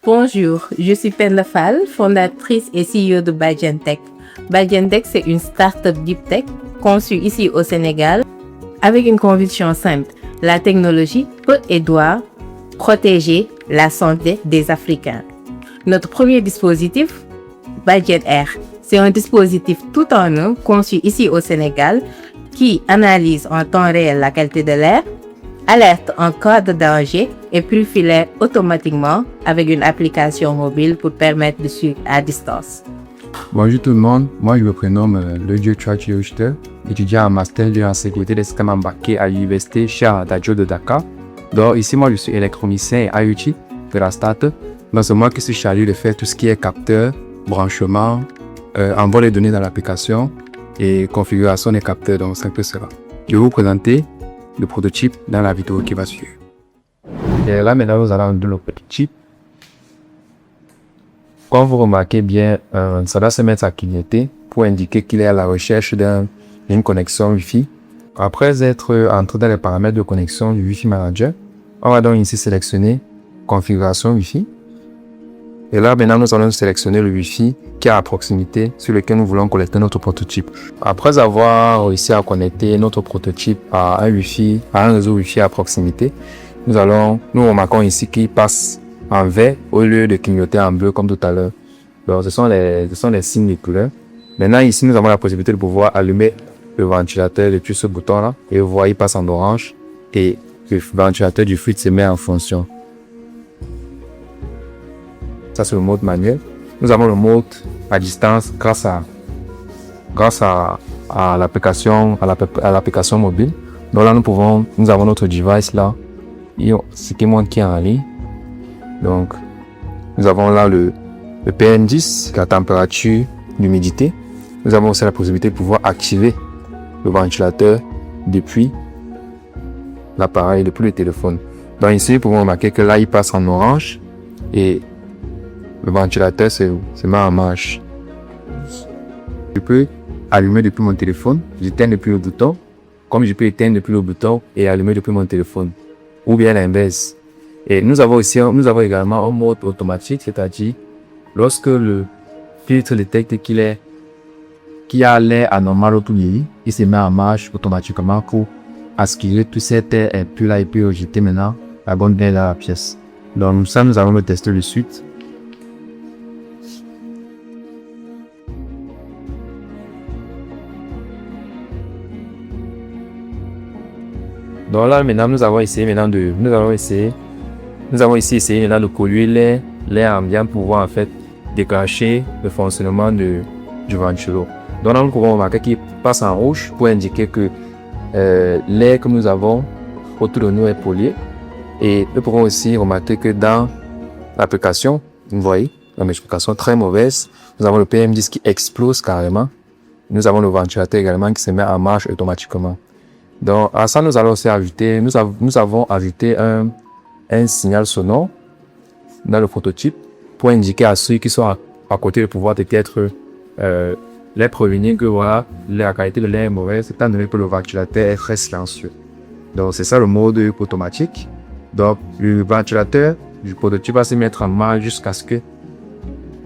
Bonjour, je suis Penda Fall, fondatrice et CEO de Badgen Tech. Badgen Tech, c'est une start-up deep tech conçue ici au Sénégal avec une conviction simple. La technologie peut et doit protéger la santé des Africains. Notre premier dispositif, Badgen Air, c'est un dispositif tout en un conçu ici au Sénégal qui analyse en temps réel la qualité de l'air, alerte en cas de danger et purifie l'air automatiquement avec une application mobile pour permettre de suivre à distance. Bonjour tout le monde, moi je me prénomme Ledieu Tchouachi Oujte, étudiant en master en sécurité des systèmes embarqués à l'université Cheikh Anta Diop de Dakar. Donc ici moi je suis électronicien et IoT de la startup. Donc c'est moi qui suis chargé de faire tout ce qui est capteur, branchement, envoi des données dans l'application et configuration des capteurs, donc c'est un peu cela. Je vais vous présenter le prototype dans la vidéo qui va suivre. Et là maintenant nous allons dans le prototype. Comme vous remarquez bien, ça doit se mettre à clignoter pour indiquer qu'il est à la recherche d'une connexion Wi-Fi. Après être entré dans les paramètres de connexion du Wi-Fi Manager, on va donc ici sélectionner configuration Wi-Fi. Et là maintenant nous allons sélectionner le Wi-Fi qui est à proximité sur lequel nous voulons connecter notre prototype. Après avoir réussi à connecter notre prototype à un Wi-Fi, à un réseau Wi-Fi à proximité, nous remarquons ici qu'il passe en vert au lieu de clignoter en bleu comme tout à l'heure. Donc ce sont les signes de couleur. Maintenant ici nous avons la possibilité de pouvoir allumer le ventilateur depuis ce bouton là et vous voyez il passe en orange et le ventilateur du fluide se met en fonction. Ça c'est le mode manuel. Nous avons le mode à distance grâce à l'application mobile. Donc là nous avons notre device là, ce qui montre qu'il est en ligne. Donc nous avons là le PM10, la température, l'humidité. Nous avons aussi la possibilité de pouvoir activer le ventilateur depuis l'appareil, depuis le téléphone. Donc ici, nous pouvons remarquer que là, il passe en orange et le ventilateur se met en marche. Je peux allumer depuis mon téléphone, j'éteins depuis le bouton, comme je peux éteindre depuis le bouton et allumer depuis mon téléphone, ou bien l'inverse. Et nous avons également un mode automatique, c'est-à-dire lorsque le filtre détecte qu'il y a l'air anormal autour de lui, il se met en marche automatiquement pour aspirer tout cet air impur là et puis rejeter maintenant la bonne air dans la pièce. Donc ça, nous allons le tester de suite. Donc là maintenant nous avons essayé maintenant de collier l'air ambiant pour pouvoir en fait déclencher le fonctionnement du ventilo. Donc là nous pouvons remarquer qu'il passe en rouge pour indiquer que l'air que nous avons autour de nous est pollué. Et nous pouvons aussi remarquer que dans l'application, vous voyez, une explication très mauvaise, nous avons le PM10 qui explose carrément. Nous avons le ventilateur également qui se met en marche automatiquement. Donc à ça nous allons aussi ajouter, nous avons ajouté un signal sonore dans le prototype pour indiquer à ceux qui sont à côté de pouvoir peut-être les prévenir que voilà, la qualité de l'air est mauvaise étant donné que le ventilateur est très silencieux. Donc c'est ça le mode automatique. Donc le ventilateur du prototype va se mettre en marche jusqu'à ce que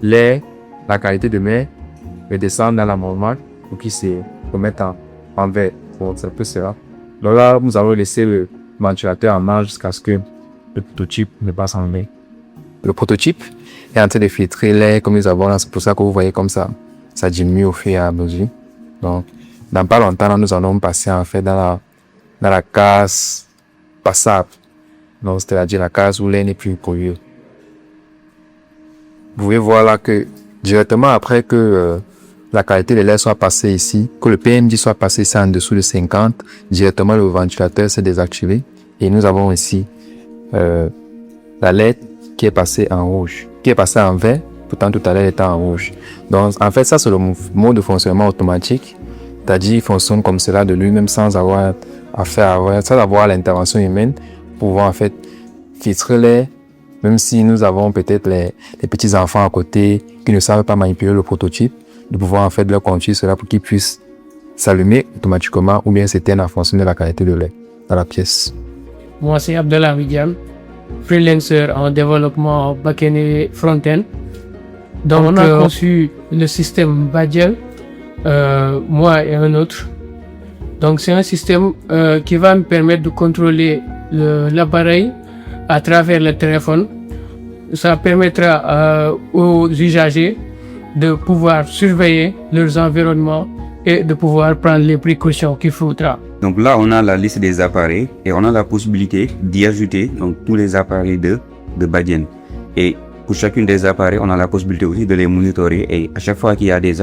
la qualité de l'air redescende dans la normale pour qu'il se remette en vert. Bon, c'est un peu cela. Donc là, nous allons laisser le ventilateur en marche jusqu'à ce que le prototype ne passe en vert. Le prototype est en train de filtrer l'air comme nous avons là. C'est pour ça que vous voyez comme ça diminue au fur et à mesure. Donc, dans pas longtemps, là, nous allons passer en fait dans la case passable. Donc, c'est-à-dire la case où l'air n'est plus pollué. Vous pouvez voir là que directement après que la qualité de l'air soit passée ici, que le PM10 soit passé ici en dessous de 50, directement le ventilateur s'est désactivé. Et nous avons ici la LED qui est passée en rouge, qui est passée en vert, pourtant tout à l'heure elle était en rouge. Donc en fait ça c'est le mode de fonctionnement automatique, c'est-à-dire il fonctionne comme cela de lui-même sans avoir l'intervention humaine pour pouvoir en fait filtrer l'air, même si nous avons peut-être les petits enfants à côté qui ne savent pas manipuler le prototype, de pouvoir en fait leur confier cela pour qu'ils puissent s'allumer automatiquement ou bien s'éteindre en fonction de la qualité de l'air dans la pièce. Moi c'est Abdallah Widiam, freelancer en développement back-end et front-end. Donc, on a conçu le système Badgel, moi et un autre. Donc, c'est un système qui va me permettre de contrôler l'appareil à travers le téléphone. Ça permettra aux usagers de pouvoir surveiller leurs environnements et de pouvoir prendre les précautions qu'il faudra. Donc là, on a la liste des appareils et on a la possibilité d'y ajouter donc, tous les appareils de Badgel. Et pour chacune des appareils, on a la possibilité aussi de les monitorer et à chaque fois qu'il y a des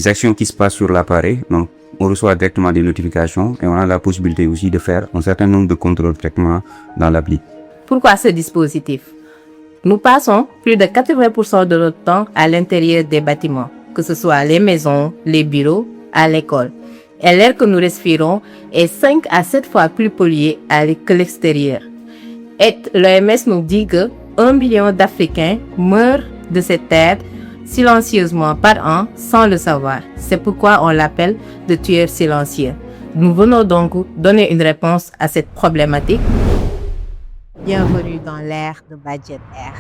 actions qui se passent sur l'appareil, donc on reçoit directement des notifications et on a la possibilité aussi de faire un certain nombre de contrôles directement dans l'appli. Pourquoi ce dispositif? Nous passons plus de 80% de notre temps à l'intérieur des bâtiments, que ce soit les maisons, les bureaux, à l'école. Et l'air que nous respirons est 5 à 7 fois plus pollué que l'extérieur. Et l'OMS nous dit que 1 million d'Africains meurent de cette terre silencieusement par an sans le savoir. C'est pourquoi on l'appelle le tueur silencieux. Nous venons donc donner une réponse à cette problématique. Bienvenue dans l'ère de Badgel Air.